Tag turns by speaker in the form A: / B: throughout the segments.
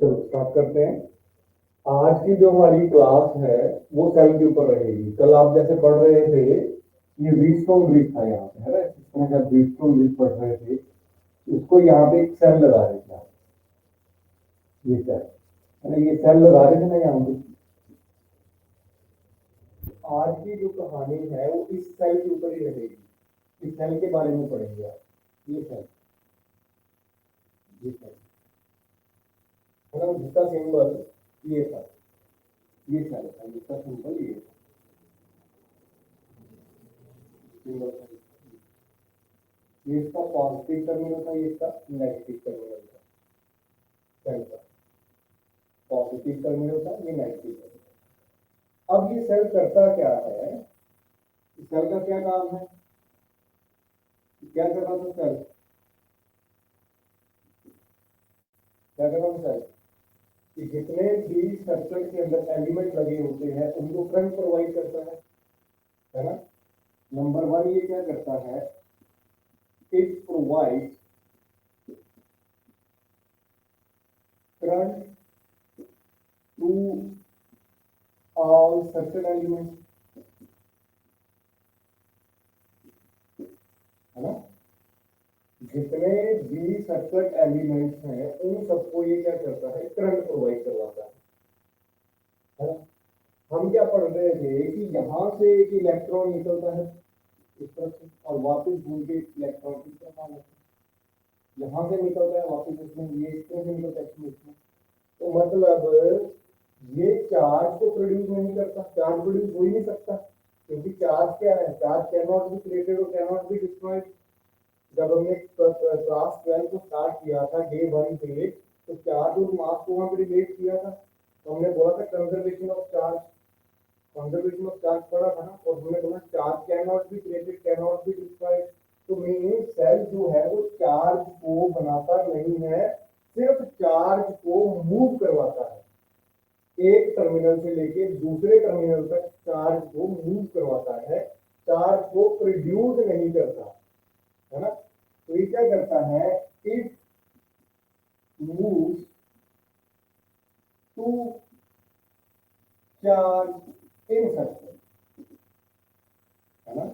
A: चलो स्टार्ट करते हैं। आज की जो हमारी क्लास है वो सेल के ऊपर रहेगी। कल आप जैसे पढ़ रहे थे, ये व्हीटस्टोन ब्रिज था यहाँ पे, है ना, इसमें जब व्हीटस्टोन ब्रिज पढ़ रहे थे इसको यहाँ पे एक सेल लगा रहे थे आप। ये सेल है ना, ये सेल लगा रहे थे ना यहाँ पे। आज की जो कहानी है वो इस सेल के ऊपर ही रहेगी। इस सेल के बारे में पढ़ेंगे आप। ये सेल, ये सेल है ना, जिसका सिंबल ये था, ये सेल था जिसका सिंबल ये था, सिंबल था। ये इसका पॉजिटिव टर्मिनल था, ये इसका नेगेटिव टर्मिनल था। सेल का पॉजिटिव टर्मिनल था, ये नेगेटिव टर्मिनल। अब ये सेल करता क्या है, इस सेल का क्या काम है, क्या कर रहा था सेल, क्या कर रहा था सेल कि जितने भी सर्किट के अंदर एलिमेंट लगे होते हैं उनको करंट प्रोवाइड करता है ना। नंबर वन ये क्या करता है, it provide current to all circuit element, है ना। जितने भी सर्किट एलिमेंट्स हैं उन सबको ये क्या करता है, करंट प्रोवाइड करवाता है ना। हम क्या पढ़ रहे थे कि यहाँ से एक इलेक्ट्रॉन निकलता है इस तरफ से और वापस घूम के इलेक्ट्रॉन इस तरफ आ जाता है, यहाँ से निकलता है वापस इसमें, ये इस तरह से निकलता है इसमें। तो मतलब ये चार्ज को प्रोड्यूस नहीं करता, चार्ज प्रोड्यूस हो ही नहीं सकता, क्योंकि चार्ज क्या है, charge can not be created और कैन नॉट बी डिस्ट्रॉयड। जब हमने क्लास 12 को स्टार्ट किया था डे वन पे, तो चार्ज और मास को वहां पे रिलेट किया था। तो हमने बोला था conservation of charge, conservation of charge पढ़ा था ना, और हमने बोला charge can not be created can not be destroyed. तो मीनिंग सेल जो है वो चार्ज को बनाता नहीं है, सिर्फ चार्ज को मूव करवाता है, एक टर्मिनल से लेके दूसरे टर्मिनल तक चार्ज को मूव करवाता है, चार्ज को प्रोड्यूस नहीं करता, है ना। तो ये क्या करता है, it moves to charge in circuit, है ना।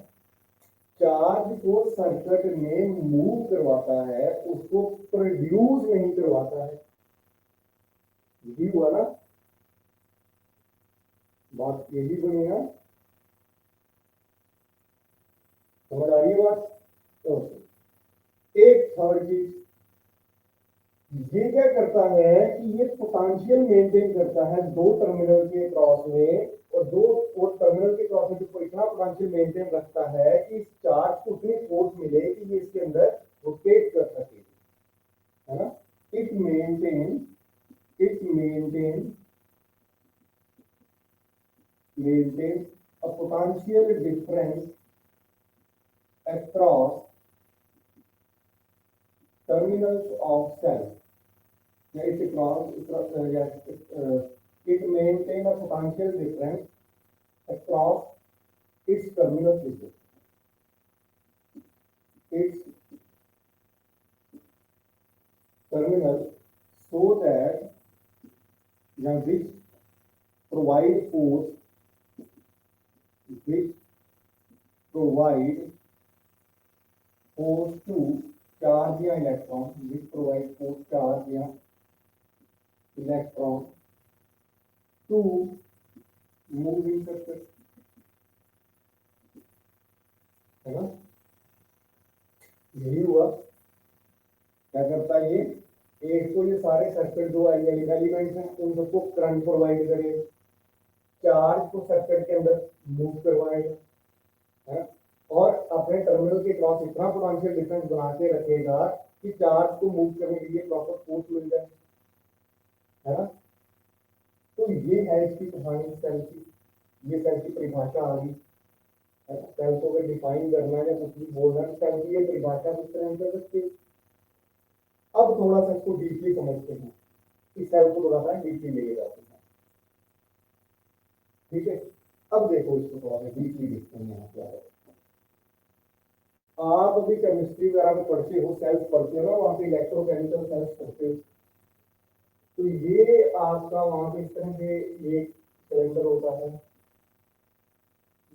A: चार्ज को सर्किट में मूव करवाता है, उसको प्रोड्यूस नहीं करवाता है। यही हुआ ना, बात यही बनी ना, समझ आ रही है बात। ओके, एक थर्ड चीज ये क्या करता है कि ये पोटेंशियल मेंटेन करता है दो टर्मिनल के क्रॉस में, और दो और टर्मिनल के क्रॉस में जो इतना पोटेंशियल मेंटेन रखता है कि इस चार्ज को उतनी फोर्स मिले कि ये इसके अंदर रोटेट कर सके, है ना। It maintain, it maintain maintain a potential difference across terminals of cells. It maintain a potential difference across its terminals with its terminal, so that which provide force, which provide force to charge या electron, which provide force charge या electron to move in circuit, है ना। यही हुआ, क्या करता है ये, एक तो ये सारे सर्किट जो एलिमेंट्स हैं उन सबको करंट प्रोवाइड करेगा, चार्ज को सर्किट के अंदर मूव करवाएगा, है, और अपने टर्मिनल के क्रॉस इतना पोटेंशियल डिफरेंस बना के रखेगा कि चार्ज को मूव करने के लिए प्रॉपर फोर्स मिल जाए, है ना। तो ये है इसकी कहानी सेल की, ये सेल की परिभाषा आ गई, है ना। सेल को अगर डिफाइन करना है या कुछ भी बोलना है, सेल की ये परिभाषा किस तरह कर सकते हैं। अब थोड़ा सा इसको डीपली समझते हैं, इस सेल को थोड़ा सा डीपली लेके जाते हैं, ठीक है। अब देखो इसको थोड़ा सा डीपली देखते हैं, यहाँ क्या है। आप अभी केमिस्ट्री वगैरह में पढ़ते हो, सेल्स पढ़ते हो ना, वहां पे इलेक्ट्रोकेमिकल सेल्स पढ़ते हो, तो ये आपका वहां पे इस तरह से ये सिलेंडर होता है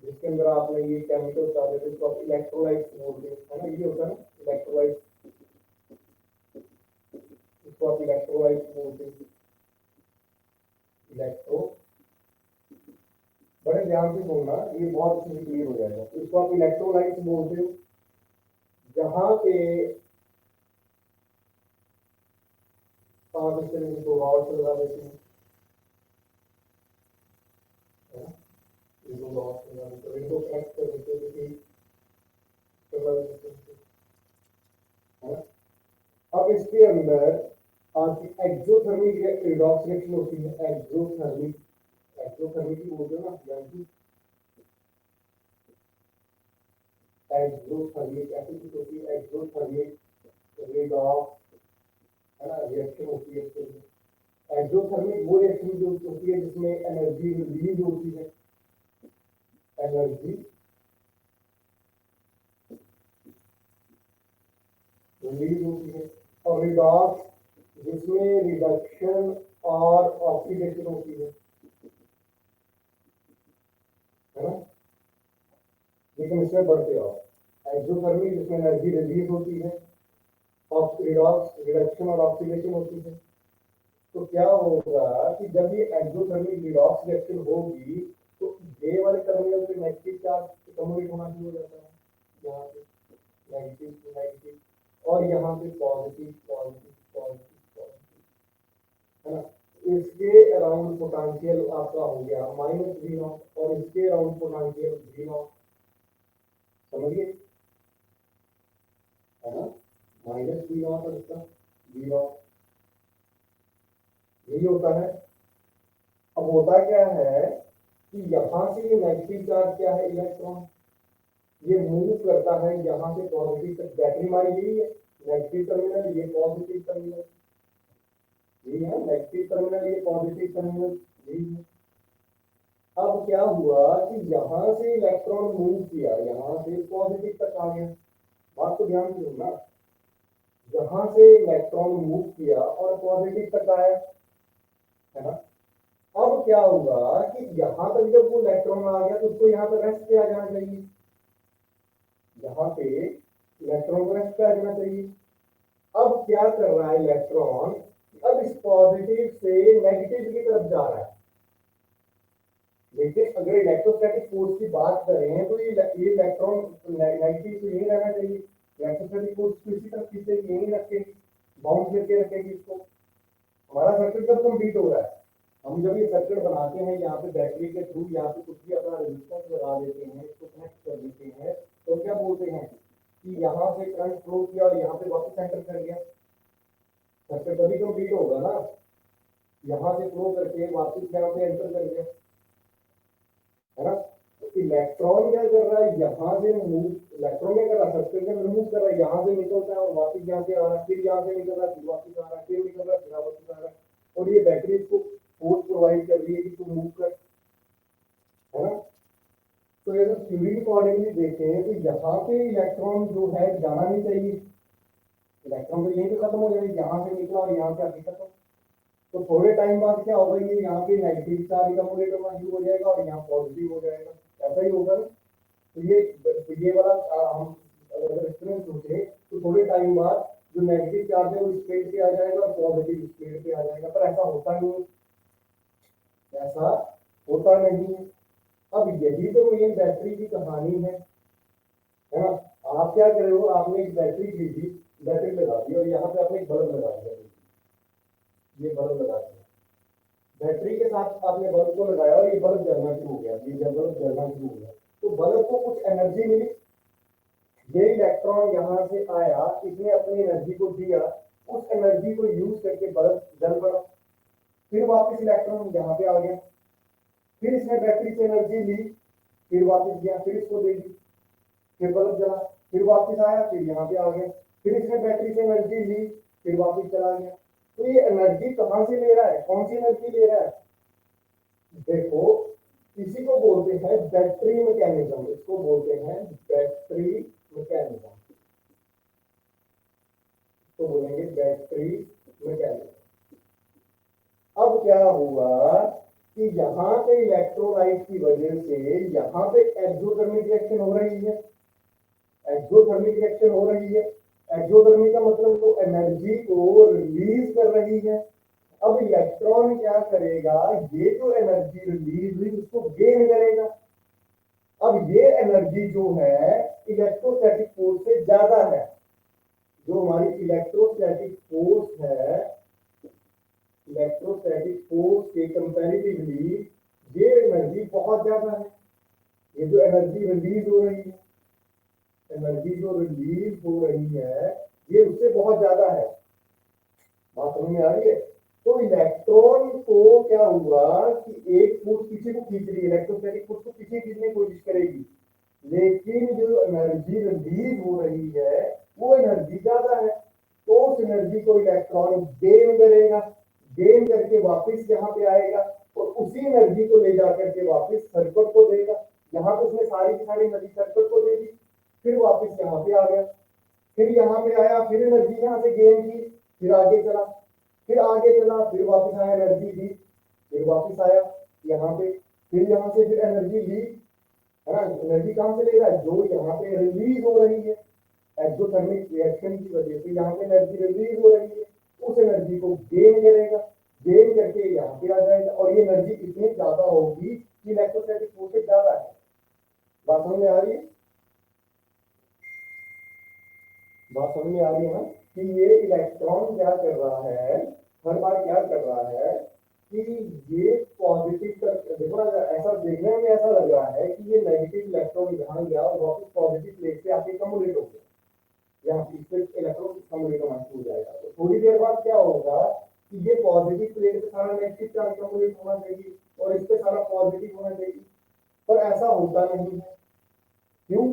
A: जिसके अंदर आपने ये केमिकल डाले थे, इसको आप इलेक्ट्रोलाइट बोलते हैं, है ना, ये होता है ना इलेक्ट्रोलाइट, इसको आप इलेक्ट्रोलाइट बोलते हैं, इलेक्ट्रो, बड़े ध्यान से सुनना, ये बहुत अच्छे से क्लियर हो जाएगा। तो इसको आप इलेक्ट्रोलाइट बोलते हो, जहां पे 5 तरह के दो और लगा देते हैं, है ना, ये दो और लगा देते हैं, इनको कनेक्ट कर देते हैं, लगा देते हैं, है ना। अब इसके अंदर आपकी एक्सोथर्मिक रिडॉक्स रिएक्शन होती है, एक्सोथर्मिक, एक्सोथर्मिक ही बोलते हो ना, यानी एक्सोथर्मिक ऐसी कुछ होती है, एक्सोथर्मिक रिडॉक्स, है ना, रिएक्शन होती है इसके अंदर। एक्सोथर्मिक वो रिएक्शन जो होती है जिसमें एनर्जी रिलीज होती है, एनर्जी रिलीज होती है, और रिडॉक्स जिसमें रिडक्शन और ऑक्सीडेशन होती है ना, लेकिन इसमें बढ़ते आओ। एक्सोथर्मिक जिसमें एनर्जी रिलीज होती है, रिडॉक्स रिडक्शन और ऑक्सीडेशन होती है। तो क्या होगा कि जब ये एक्सोथर्मिक रिडॉक्स रिएक्शन होगी तो ये वाले टर्मिनल पे नेगेटिव चार्ज कम्युनिकेट होना शुरू हो जाता है, यहाँ पे नेगेटिव नेगेटिव, और यहाँ पे पॉजिटिव पॉजिटिव पॉजिटिव पॉजिटिव, है ना। इसके अराउंड पोटेंशियल आपका हो गया -V0 और इसके अराउंड पोटेंशियल V0, समझिए, है ना, -V0 और इसका V0, यही होता है। अब होता क्या है कि यहाँ से ये नेगेटिव चार्ज क्या है, इलेक्ट्रॉन, ये मूव करता है यहाँ से पॉजिटिव तक, बैटरी हमारी यही है, नेगेटिव टर्मिनल, ये पॉजिटिव टर्मिनल, यही है नेगेटिव टर्मिनल, ये पॉजिटिव टर्मिनल, यही है। अब क्या हुआ कि यहाँ से इलेक्ट्रॉन मूव किया, यहाँ से पॉजिटिव तक आ गया, बात को ध्यान से सुनना, यहाँ से इलेक्ट्रॉन मूव किया और पॉजिटिव तक आया, है ना। अब क्या होगा कि यहां तक जब वो इलेक्ट्रॉन आ गया तो उसको यहाँ पे रेस्ट पे आ जाना चाहिए, यहाँ पे इलेक्ट्रॉन को रेस्ट पे आ जाना चाहिए। अब क्या कर रहा है इलेक्ट्रॉन, अब इस पॉजिटिव से नेगेटिव की तरफ जा रहा है, लेकिन अगर इलेक्ट्रोस्टैटिक फोर्स की बात करें तो ये इलेक्ट्रॉन नेगेटिव से यही रहना चाहिए, इलेक्ट्रोस्टैटिक फोर्स को इसी तरफ खींचे, यही रखेगी, बाउंड करके रखेगी इसको। हमारा सर्किट कब कंप्लीट हो रहा है, हम जब ये सर्किट बनाते हैं यहाँ पे बैटरी के थ्रू, यहाँ पे कुछ भी अपना रेजिस्टेंस लगा देते हैं, इसको कनेक्ट कर देते हैं, तो क्या बोलते हैं कि यहाँ से करंट फ्लो किया और यहाँ पे वापस एंटर कर गया, सर्किट तभी कंप्लीट होगा ना, यहाँ से फ्लो करके वापस यहाँ पे एंटर कर गया, है ना। तो इलेक्ट्रॉन क्या कर रहा है, यहाँ से मूव, इलेक्ट्रॉन क्या कर रहा है, सर्किट में मूव कर रहा है, यहाँ से निकलता है और वापस यहाँ से आ रहा है, फिर यहाँ से निकल रहा है, फिर वापस आ रहा है, फिर निकल रहा है, फिर वापस आ रहा है, और ये बैटरी इसको फोर्स प्रोवाइड कर रही है कि तू मूव कर, है ना। तो अगर थ्योरी अकॉर्डिंगली देखें तो यहाँ पे इलेक्ट्रॉन जो है जाना नहीं चाहिए, इलेक्ट्रॉन तो यहीं पे खत्म हो जाएगा, यहाँ से निकला और यहाँ से आगे खत्म। तो थोड़े टाइम बाद क्या होगा, ये यहाँ पे नेगेटिव चार्ज कम्युनिकेट होना शुरू हो जाएगा और यहाँ पॉजिटिव हो जाएगा, ऐसा ही होगा ना। तो ये वाला हम अगर एक्सपीरियंस सोचे तो थोड़े टाइम बाद जो नेगेटिव चार्ज है वो स्पेस पे आ जाएगा और पॉजिटिव स्पेस पे आ जाएगा, पर ऐसा होता नहीं, ऐसा होता नहीं है। अब यही तो मेन बैटरी की कहानी है ना। आप क्या कर रहे हो, आपने एक बैटरी ली थी, बैटरी लगा दी और यहाँ पे आपने एक बल्ब लगा दिया, ये बल्ब लगा दिया, बैटरी के साथ आपने बल्ब को लगाया और ये बल्ब जलना शुरू हो गया, ये जब बल्ब जलना शुरू हो गया तो बल्ब को कुछ एनर्जी मिली, ये इलेक्ट्रॉन यहाँ से आया, इसने अपनी एनर्जी को दिया, उस एनर्जी को यूज करके बल्ब जल पड़ा, फिर वापस इलेक्ट्रॉन यहाँ पे आ गया, फिर इसने बैटरी से एनर्जी ली, फिर वापस गया, फिर इसको दे दी, फिर बल्ब जला, फिर वापस आया, फिर यहाँ पे आ गया, फिर इसने बैटरी से एनर्जी ली, फिर वापस चला गया। तो ये एनर्जी कहाँ से ले रहा है, कौन सी एनर्जी ले रहा है, देखो इसी को बोलते हैं बैटरी मैकेनिज्म, इसको बोलते हैं बैटरी मैकेनिज्म, तो बोलेंगे बैटरी मैकेनिज्म। क्या हुआ कि यहाँ पे इलेक्ट्रोलाइट की वजह से यहाँ पे एक्सोथर्मिक रिएक्शन हो रही है। एक्सोथर्मिक रिएक्शन हो रही है। एक्सोथर्मिक का मतलब वो एनर्जी को रिलीज कर रही है। अब इलेक्ट्रॉन क्या करेगा, ये जो एनर्जी रिलीज हुई उसको गेन करेगा। अब ये एनर्जी जो है इलेक्ट्रोस्टैटिक फोर्स से ज्यादा है। जो हमारी इलेक्ट्रोस्टैटिक फोर्स है, इलेक्ट्रोस्टैटिक फोर्स के कंपैरेटिवली ये एनर्जी बहुत ज्यादा है। ये जो एनर्जी रिलीज हो रही है, एनर्जी जो रिलीज हो रही है ये उससे बहुत ज्यादा है। बात समझ में आ रही है? तो इलेक्ट्रॉन को क्या हुआ कि एक फोर्स पीछे को खींच रही है, इलेक्ट्रोस्टैटिक फोर्स को पीछे खींचने की कोशिश करेगी, लेकिन जो एनर्जी रिलीज हो रही है वो एनर्जी ज्यादा है। तो उस एनर्जी को इलेक्ट्रॉन गेन करेगा, गेन करके वापस यहाँ पे आएगा और उसी एनर्जी को ले जाकर के वापस सर्किट को देगा। यहाँ पे उसने सारी की सारी एनर्जी सर्किट को दे दी, फिर वापस यहाँ पे आ गया, फिर यहाँ पे आया, फिर एनर्जी यहाँ से गेन की, फिर आगे चला, फिर आगे चला, फिर वापस आया, एनर्जी दी, फिर वापस आया यहाँ पे, फिर यहाँ से फिर एनर्जी ली, है ना। एनर्जी कहाँ से ले रहा है, जो यहाँ पे रिलीज हो रही है एक्सोथर्मिक रिएक्शन की वजह से, यहाँ पे एनर्जी रिलीज हो रही है, उस एनर्जी को गेन करेगा, गेन करके यहाँ पे आ जाएगा और ये एनर्जी इतनी ज्यादा होगी कि इलेक्ट्रोस्टैटिक फोर्स से ज्यादा है। बात समझ में आ रही है? बात समझ में आ रही है ना कि ये इलेक्ट्रॉन क्या कर रहा है, हर बार क्या कर रहा है कि ये पॉजिटिव कर, देखो ना, ऐसा देखने में ऐसा लग रहा है कि ये नेगेटिव इलेक्ट्रॉन यहाँ गया और वापस पॉजिटिव प्लेट पे आके कम्युलेट हो गया, यहाँ पे इलेक्ट्रॉन कम्युलेट होना शुरू हो जाएगा। तो थोड़ी देर बाद क्या होगा कि ये पॉजिटिव प्लेट पे सारा नेगेटिव चार्ज कम्युलेट होना चाहिए और इस पे सारा पॉजिटिव होना चाहिए, पर ऐसा होता नहीं है। क्यों?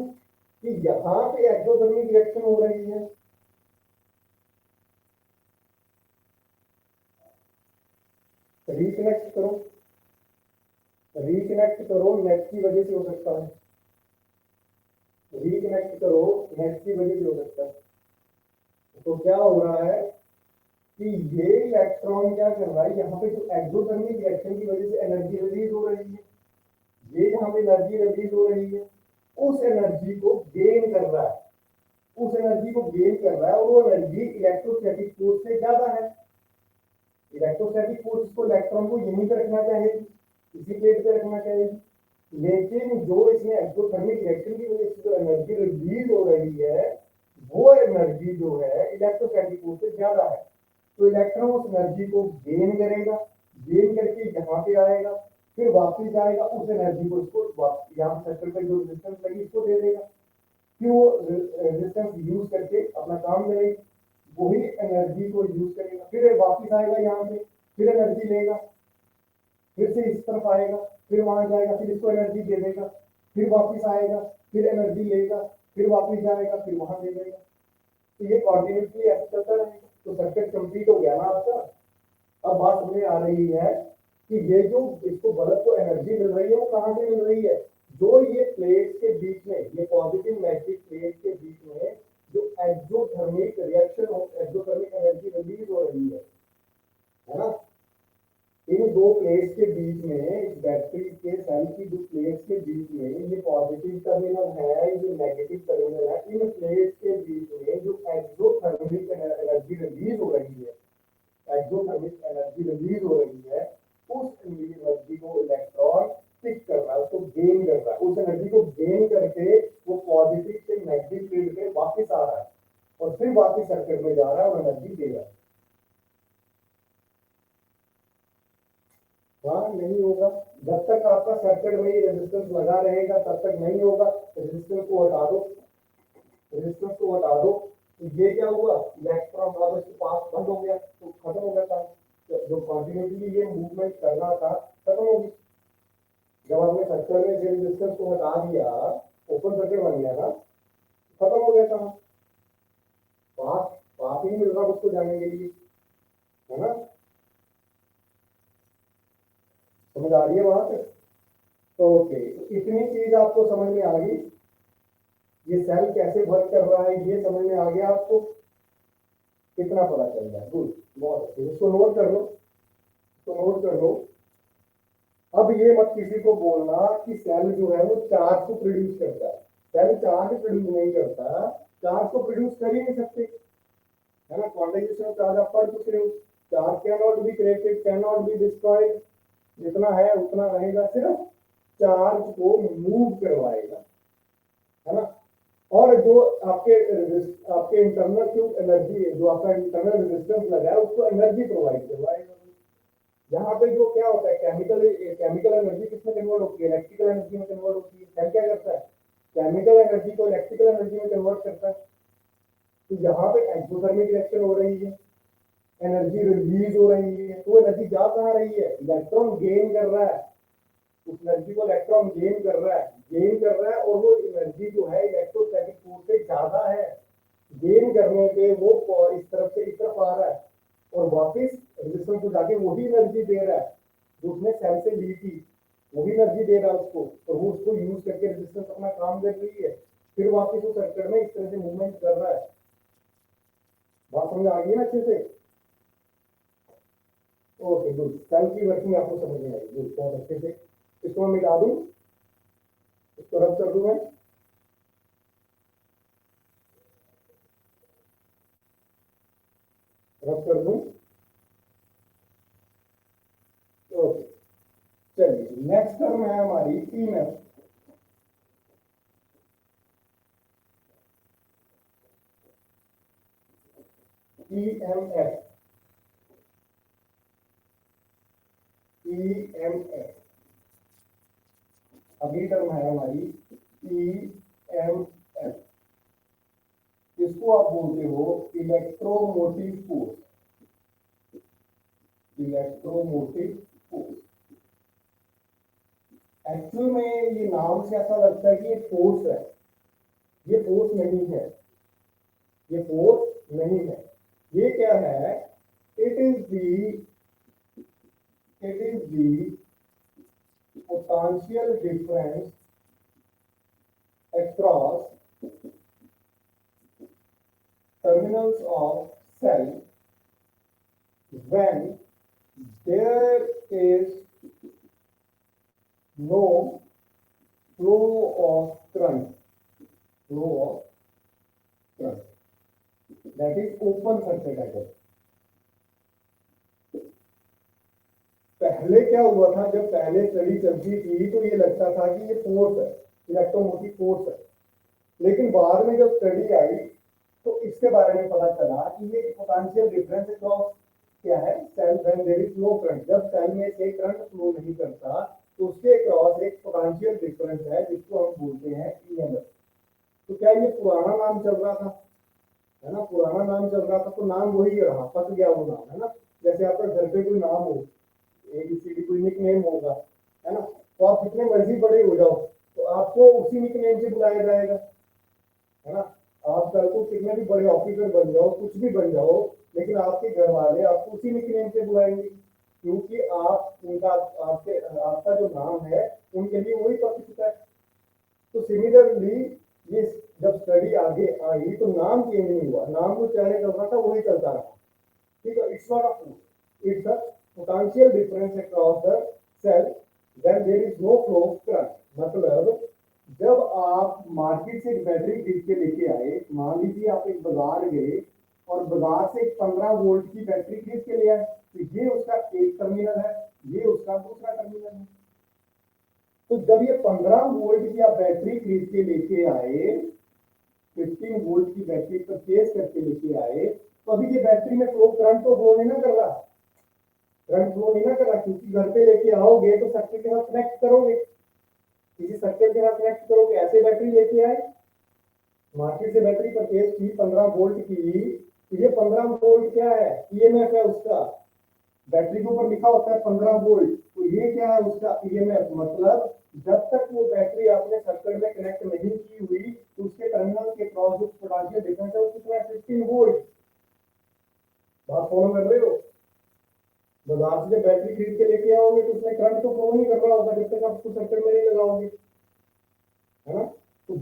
A: कि यहाँ पे एक्सोथर्मिक रिएक्शन हो रही है। रिकनेक्ट करो, रिकनेक्ट करो, नेट की वजह से हो सकता है, रिकनेक्ट करो, नेट की वजह से हो सकता है। तो क्या हो रहा है कि ये इलेक्ट्रॉन क्या कर रहा है, यहाँ पे जो एक्सोथर्मिक रिएक्शन की वजह से एनर्जी रिलीज हो रही है, ये यहाँ पे एनर्जी रिलीज हो रही है, उस एनर्जी को गेन कर रहा है, उस एनर्जी को गेन कर रहा है और वो एनर्जी इलेक्ट्रोस्टैटिक फोर्स से ज्यादा है। इलेक्ट्रोस्टैटिक फोर्स को इलेक्ट्रॉन को यहीं पे रखना चाहिए, इसी प्लेट पे रखना चाहिए, लेकिन जो इसमें एक्सोथर्मिक रिएक्शन की वजह से जो एनर्जी रिलीज हो रही है वो एनर्जी जो है इलेक्ट्रोस्टैटिक फोर्स से ज्यादा है। तो इलेक्ट्रॉन उस एनर्जी को गेन करेगा, गेन करके यहाँ पे आएगा, फिर वापस आएगा, उस एनर्जी को इसको यहाँ सर्कल पे जो रेजिस्टेंस लगी इसको दे देगा, फिर वो रेजिस्टेंस यूज करके अपना काम करेगा, वही एनर्जी को यूज करेगा, फिर वापस आएगा यहाँ पे, फिर एनर्जी लेगा, फिर से इस तरफ आएगा, फिर वहां जाएगा, फिर इसको एनर्जी दे देगा, फिर वापस आएगा, फिर एनर्जी लेगा, फिर वापस जाएगा, फिर वहां दे देगा। तो ये कॉर्डिनेटली ऐसे चलता रहेगा। तो सर्किट कंप्लीट हो गया ना आपका। अब बात हमें आ रही है कि ये जो इसको बल्ब को एनर्जी मिल रही है वो कहाँ से मिल रही है, जो ये प्लेट के बीच में, ये पॉजिटिव नेगेटिव प्लेट के बीच में जो exothermic reaction, exothermic energy release हो रही है ना, इन दो प्लेट्स के बीच में, इस बैटरी के सेल की दो प्लेट्स के बीच में, ये पॉजिटिव टर्मिनल है, ये नेगेटिव टर्मिनल है, इन प्लेट्स के बीच में जो एक्सोथर्मिक एनर्जी रिलीज हो रही है, एक्सोथर्मिक एनर्जी रिलीज हो रही है, उस एनर्जी को इलेक्ट्रॉन पिक कर रहा है, उसको गेन कर रहा है, उस एनर्जी को गेन करके वो पॉजिटिव से नेगेटिव प्लेट पे वापस आ रहा है और फिर वापस सर्किट में जा रहा है और एनर्जी दे रहा है। हाँ, नहीं होगा जब तक आपका सर्किट में रेजिस्टेंस लगा रहेगा तब तक नहीं होगा। रेजिस्टेंस को हटा दो, रेजिस्टेंस को हटा दो, तो ये क्या हुआ, इलेक्ट्रॉन का इसके पास बंद हो गया, तो खत्म हो गया था, तो जो कॉन्टिन्यूसली ये मूवमेंट कर रहा था खत्म हो गई। जब आपने सर्किट में रेजिस्टेंस को हटा दिया, ओपन सर्किट बन गया था, खत्म हो गया था। पास पास ही मिल रहा उसको जाने के लिए, है ना। समझ आ रही है वहां तक? ओके, तो इतनी चीज आपको समझ में आ गई, ये सेल कैसे वर्क कर रहा है ये समझ में आ गया आपको, कितना पता चल रहा है। गुड, बहुत अच्छे, इसको नोट कर लो, तो नोट कर लो। अब ये मत किसी को बोलना कि सेल जो है वो चार्ज को प्रोड्यूस करता है। सेल चार्ज प्रोड्यूस नहीं करता, चार्ज को प्रोड्यूस कर ही नहीं सकते, है ना। क्वांटाइजेशन ऑफ चार्ज आप पढ़ चुके हो। Charge can not be created, can not be destroyed, जितना है उतना रहेगा, सिर्फ चार्ज को मूव करवाएगा, है ना। और जो आपके आपके इंटरनल जो एनर्जी है, जो आपका इंटरनल रेजिस्टेंस लगा है, उसको एनर्जी प्रोवाइड करवाएगा। यहाँ पे जो क्या होता है, केमिकल एनर्जी किसमें कन्वर्ट होती है, इलेक्ट्रिकल एनर्जी में कन्वर्ट होती है। सेल क्या करता है, केमिकल एनर्जी को इलेक्ट्रिकल एनर्जी में कन्वर्ट करता है। तो यहाँ पे एक्सोथर्मिक रिएक्शन हो रही है, एनर्जी रिलीज हो रही है, तो एनर्जी जा कहाँ रही है, इलेक्ट्रॉन गेन कर रहा है, उस एनर्जी को इलेक्ट्रॉन गेन कर रहा है, गेन कर रहा है, और वो एनर्जी जो है इलेक्ट्रोस्टैटिक फोर्स से ज्यादा है, गेन करने पे वो इस तरफ से इस तरफ आ रहा है और वापस रेजिस्टेंस को जाके वही एनर्जी दे रहा है जो उसने सेल से ली थी, वही एनर्जी दे रहा है उसको, और वो उसको यूज करके रेजिस्टेंस अपना काम कर रही है, फिर वापस वो सर्किट में इस तरह से मूवमेंट कर रहा है। बात समझ आ गई ना अच्छे से? ओके गुड, सेल की वर्किंग आपको समझ में आई, गुड, बहुत अच्छे से। इसको मैं मिटा दूं, इसको रब कर दूं मैं, रब कर दूं। ओके, चलिए नेक्स्ट टर्म है हमारी ईएमएफ। ईएमएफ, ईएमएफ अगली टर्म है हमारी ईएमएफ। इसको आप बोलते हो electromotive force, electromotive force. Actual में ये नाम से ऐसा लगता है कि ये फोर्स है, ये फोर्स नहीं है, ये फोर्स नहीं है। ये क्या है, it is the potential difference across terminals of cell when there is no flow of current, that is open circuit attack। पहले क्या हुआ था, जब पहले स्टडी चलती थी तो ये लगता था कि ये फोर्स है, इलेक्ट्रोमोटिव फोर्स है, लेकिन बाद में जब स्टडी आई तो इसके बारे में पता चला कि ये पोटेंशियल डिफरेंस अक्रॉस क्या है, cell when there is no current, जब सेल में से करंट फ्लो नहीं करता तो उसके अक्रॉस एक पोटेंशियल डिफरेंस है जिसको हम बोलते हैं ईएमएफ। तो क्या ये पुराना नाम चल रहा था, है ना, पुराना नाम चल रहा था, तो नाम वही रहा, फंस गया वो नाम, है ना। जैसे आपका घर पे कोई नाम हो, एबीसीडी कोई निक नेम होगा, है ना, तो आप जितने मर्जी बड़े हो जाओ तो आपको उसी निक नेम से बुलाया जाएगा, है ना। आप कल को कितने भी बड़े ऑफिसर बन जाओ, कुछ भी बन जाओ, लेकिन आपके घर वाले आपको उसी निक नेम से बुलाएंगे, क्योंकि आप उनका आपके आपका जो नाम है उनके लिए वही परिचित है। तो सिमिलरली ये जब स्टडी आगे आई तो नाम चेंज नहीं हुआ, नाम जो पहले चल रहा था वही चलता रहा, ठीक है। It's not a force, it's a potential difference across the cell when there is no flow of current. मतलब जब आप मार्केट से एक बैटरी खरीद के लेके आए, मान लीजिए आप एक बाजार गए और बाजार से एक 15 वोल्ट की बैटरी खरीद के ले आए, तो ये उसका एक टर्मिनल है, ये उसका दूसरा टर्मिनल है। तो जब ये 15 वोल्ट की आप बैटरी खरीद के लेके आए, 15 वोल्ट की बैटरी परचेज करके लेके आए, तो अभी ये बैटरी में फ्लो करंट तो फ्लो नहीं ना कर रहा, करंट फ्लो नहीं ना कर रहा, क्योंकि घर पे लेके आओगे तो सर्किट के साथ कनेक्ट करोगे, किसी सर्किट के साथ कनेक्ट करोगे, ऐसे बैटरी लेके आए, मार्केट से बैटरी परचेज की 15 वोल्ट की, तो ये 15 वोल्ट क्या है, ईएमएफ है उसका, बैटरी के ऊपर लिखा होता है 15 वोल्ट, तो ये क्या है उसका ईएमएफ। मतलब जब तक वो बैटरी आपने सर्किट में कनेक्ट नहीं की हुई तो उसके टर्मिनल के क्रॉस जो पोटेंशियल डिफरेंस है वो कितना है, 15 वोल्ट। बात फॉलो कर रहे हो? बाजार से जब बैटरी खरीद के लेके आओगे तो उसमें करंट तो फ्लो नहीं कर रहा होगा जब तक आप उसको सर्किट में नहीं लगाओगे, है ना। तो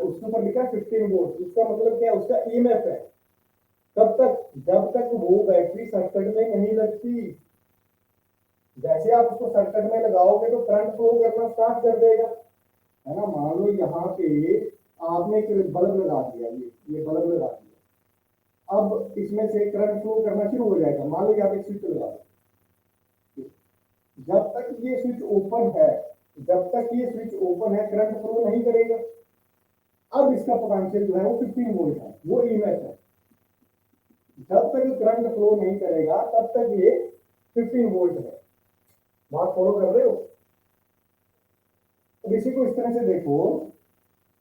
A: उसके ऊपर लिखा है 15 वोल्ट, इसका मतलब क्या है, उसका ईएमएफ है। कब तक, जब तक वो बैटरी सर्किट में नहीं लगती, जैसे आप उसको सर्किट में लगाओगे तो करंट फ्लो करना स्टार्ट कर देगा, है ना। मान लो यहाँ पे आपने एक बल्ब लगा दिया, ये बल्ब लगा दिया, अब इसमें से करंट फ्लो करना शुरू हो जाएगा। मान लो यहाँ पे स्विच लगा दो, जब तक ये स्विच ओपन है, जब तक ये स्विच ओपन है करंट फ्लो नहीं करेगा। अब इसका पोटेंशियल जो है वो 15 वोल्ट है, वो ईएमएफ है। जब तक करंट फ्लो नहीं करेगा तब तक ये 15 वोल्ट है। बात फॉलो कर रहे हो? अब इसी को इस तरह से देखो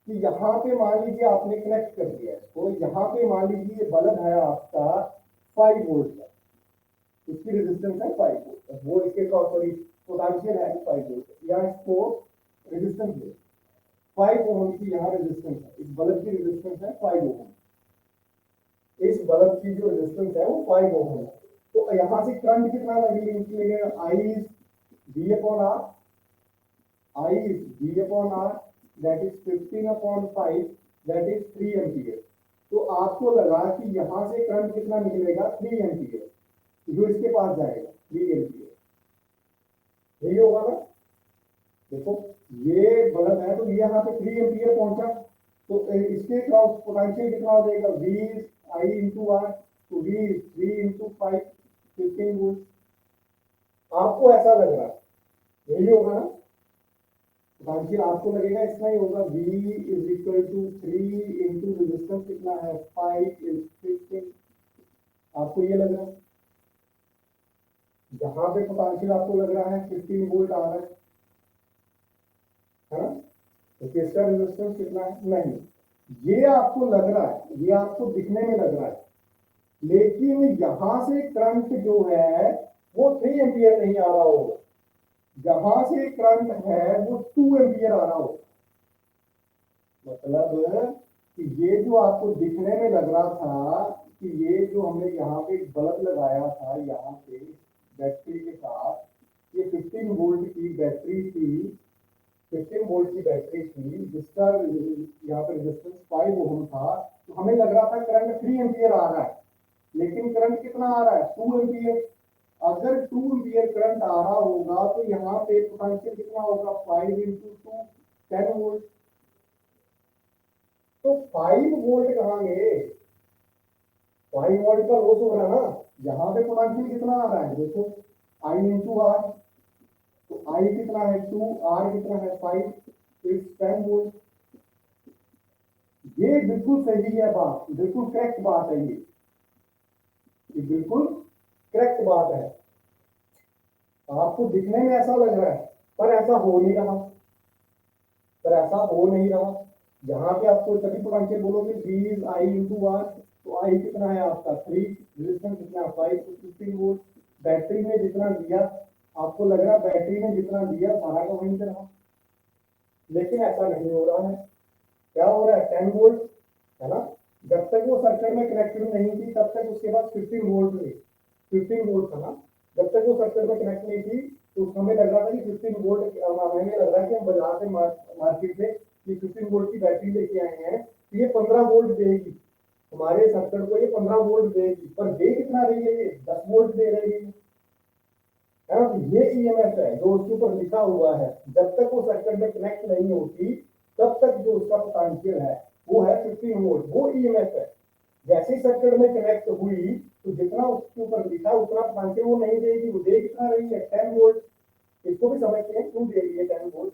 A: कि यहाँ पे मान लीजिए आपने कनेक्ट कर दिया इसको, यहाँ पे मान लीजिए ये बल्ब है आपका 5 वोल्ट का, इसकी रेजिस्टेंस है 5 वोल्ट, वो इसके सॉरी पोटेंशियल है 5 वोल्ट, या इसको रेजिस्टेंस दे 5 ओम की यहाँ रेजिस्टेंस है, इस बल्ब की रेजिस्टेंस है 5 ओम, इस बल्ब की जो रेजिस्टेंस है वो 5 ओम है। तो यहाँ से करंट कितना लगेगा, I V upon R, I is V upon R, that is 15 upon 5, that is 3 ampere. तो आपको लगा कि यहां से करंट कितना निकलेगा 3 एम्पियर, जो इसके पास जाएगा 3 एम्पियर, यही होगा ना। देखो ये बल्ब है तो ये यहाँ पे 3 एम्पियर पहुंचा, तो इसके क्रॉस पोटेंशियल कितना हो जाएगा, V I इंटू आर, तो V 3 इंटू 5 15 वोल्ट। आपको ऐसा लग रहा है, यही होगा ना। पोटेंशियल आपको लगेगा इतना ही होगा, V is equal to 3 into resistance कितना है 5 इज 15। आपको ये लग रहा है, जहां पे पोटेंशियल आपको लग रहा है 15 वोल्ट आ रहा है ना, तो किसका रेजिस्टेंस कितना है, नहीं, ये आपको लग रहा है, ये आपको दिखने में लग रहा है, लेकिन यहां से करंट जो है वो 3 एम्पियर नहीं आ रहा होगा, जहां से करंट है वो 2 एम्पियर आ रहा होगा। मतलब कि ये जो आपको दिखने में लग रहा था कि ये जो हमने यहाँ पे बल्ब लगाया था यहाँ पे बैटरी के साथ, ये 15 वोल्ट की बैटरी थी, 15 वोल्ट की बैटरी थी जिसका यहाँ पे रेजिस्टेंस 5 ओम था, तो हमें लग रहा था करंट 3 एम्पियर आ रहा है, लेकिन करंट कितना आ रहा है 2 एम्पियर। अगर 2 एम्पियर करंट आ रहा होगा तो यहाँ पे पोटेंशियल कितना होगा 5 इंटू 2 10 वोल्ट। तो 5 वोल्ट कहाँ गए, 5 वोल्ट का लॉस हो रहा है ना। यहाँ पे पोटेंशियल कितना आ रहा है, देखो आई इंटू आर, तो आई कितना है 2, आर कितना है 5, तो इट्स 10 वोल्ट। ये बिल्कुल सही है बात, बिल्कुल करेक्ट बात है, ये बिल्कुल करेक्ट बात है। आपको दिखने में ऐसा लग रहा है पर ऐसा हो नहीं रहा, पर ऐसा हो नहीं रहा। यहाँ पे आपको तभी पोटेंशियल बोलोगे V is I into R, तो I कितना है आपका 3, रेजिस्टेंस कितना 5 तो 15 वोल्ट। बैटरी में जितना दिया, आपको लग रहा बैटरी में जितना दिया सारा का वहीं से रहा, लेकिन ऐसा नहीं हो रहा है। क्या हो रहा है 10 वोल्ट, है ना। जब तक वो सर्किट में कनेक्टेड नहीं थी तब तक उसके पास 15 वोल्ट थे, 15 वोल्ट था ना। जब तक वो सर्किट में कनेक्ट नहीं थी तो हमें लग रहा था कि 15 वोल्ट, हमें लग रहा है कि हम बाजार से मार्केट से ये 15 वोल्ट की बैटरी लेके आए हैं तो ये 15 वोल्ट देगी हमारे सर्किट को, ये 15 वोल्ट देगी, पर दे कितना रही है, ये 10 वोल्ट दे रही है ना। तो ये ईएमएफ है जो उसके ऊपर लिखा हुआ है। जब तक वो सर्किट में कनेक्ट नहीं होती तब तक जो उसका पोटेंशियल है वो है 15 वोल्ट, वो ईएमएफ है। जैसे सर्किट में कनेक्ट हुई तो जितना उसके ऊपर लिखा उतना पोटेंशियल वो नहीं देगी, वो दे कितना रही है 10 वोल्ट। इसको भी समझते हैं क्यों दे रही है 10 वोल्ट।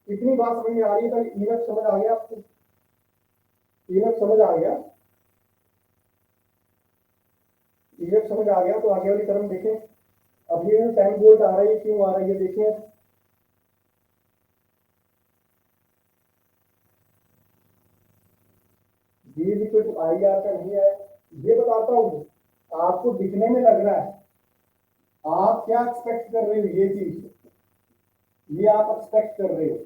A: इतनी बात समझ में आ रही है, ईएमएफ समझ आ गया आपको, ईएमएफ समझ आ गया, ईएमएफ समझ आ गया। तो आगे वाली तरफ देखें, अब ये 10 वोल्ट आ रहा है, क्यों आ रहा है ये देखें। V equal to I R का नहीं है, ये बताता हूँ, आपको दिखने में लग रहा है, आप क्या एक्सपेक्ट कर रहे हो, ये चीज ये आप एक्सपेक्ट कर रहे हो,